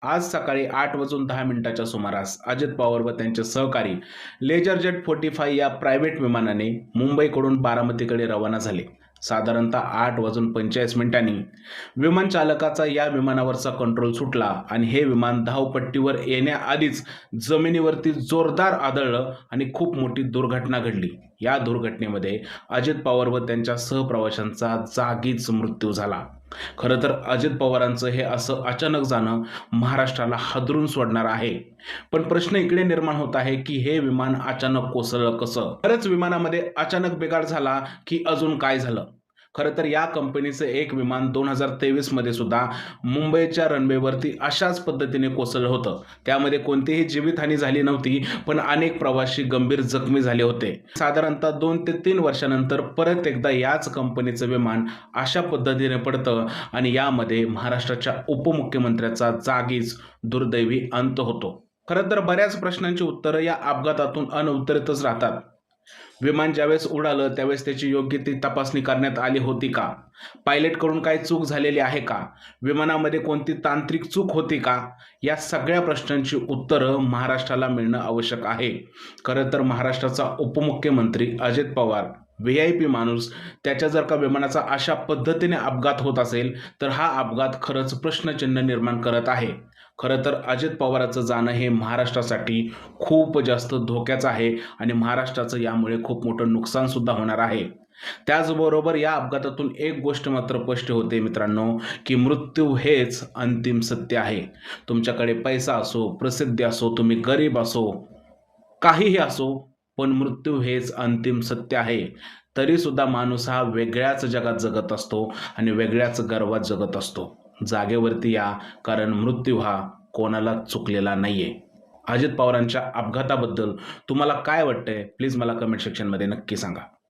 आज सकाळी 8:10 सुमारास अजित पवार व त्यांचे सहकारी लेजर जेट 45 या प्रायव्हेट विमानाने मुंबईकडून बारामतीकडे रवाना झाले. साधारणतः 8:45 विमान चालकाचा या विमानावरचा कंट्रोल सुटला आणि हे विमान धावपट्टीवर येण्याआधीच जमिनीवरती जोरदार आदळलं आणि खूप मोठी दुर्घटना घडली. या दुर्घटनेमध्ये अजित पवार व त्यांच्या सहप्रवाशांचा जागीच मृत्यू झाला. खरं तर अजित पवारांचं हे असं अचानक जाणं महाराष्ट्राला हादरून सोडणार आहे. पण प्रश्न इकडे निर्माण होत आहे की हे विमान अचानक कोसळलं कसं? खरंच विमानामध्ये अचानक बिघाड झाला की अजून काय झालं? खरं तर या कंपनीचं एक विमान 2023 मध्ये सुद्धा मुंबईच्या रनवेवरती अशाच पद्धतीने कोसळलं होतं. त्यामध्ये कोणतीही जीवितहानी झाली नव्हती, पण अनेक प्रवासी गंभीर जखमी झाले होते. साधारणतः 2 ते 3 वर्षानंतर परत एकदा याच कंपनीचं विमान अशा पद्धतीने पडतं आणि यामध्ये महाराष्ट्राच्या उपमुख्यमंत्र्याचा जागीच दुर्दैवी अंत होतो. खरं तर बऱ्याच प्रश्नांची उत्तरं या अपघातातून अनउत्तरितच राहतात. विमान ज्यावेळेस उडालं त्यावेळेस त्याची योग्य ती तपासणी करण्यात आली होती का? पायलटकडून काही चूक झालेली आहे का? विमानामध्ये कोणती तांत्रिक चूक होती का? या सगळ्या प्रश्नांची उत्तरं महाराष्ट्राला मिळणं आवश्यक आहे. खरं तर महाराष्ट्राचा उपमुख्यमंत्री अजित पवार व्ही-आय-पी माणूस, त्याच्या जर का विमानाचा अशा पद्धतीने अपघात होत असेल तर हा अपघात खरंच प्रश्नचिन्ह निर्माण करत आहे. खरं तर अजित पवारांचं जाणं हे महाराष्ट्रासाठी खूप जास्त धोक्याचं आहे आणि महाराष्ट्राचं यामुळे खूप मोठं नुकसान सुद्धा होणार आहे. त्याचबरोबर या अपघातातून एक गोष्ट मात्र स्पष्ट होते मित्रांनो, की मृत्यू हेच अंतिम सत्य आहे. तुमच्याकडे पैसा असो, प्रसिद्धी असो, तुम्ही गरीब असो, काहीही असो, पण मृत्यू हेच अंतिम सत्य आहे. तरी सुद्धा माणूस हा वेगळ्याच जगात जगत असतो आणि वेगळ्याच गर्वात जगत असतो. जागेवरती या, कारण मृत्यू हा कोणाला चुकलेला नाहीये. अजित पवारांच्या अपघाताबद्दल तुम्हाला काय वाटतंय? प्लीज मला कमेंट सेक्शनमध्ये नक्की सांगा.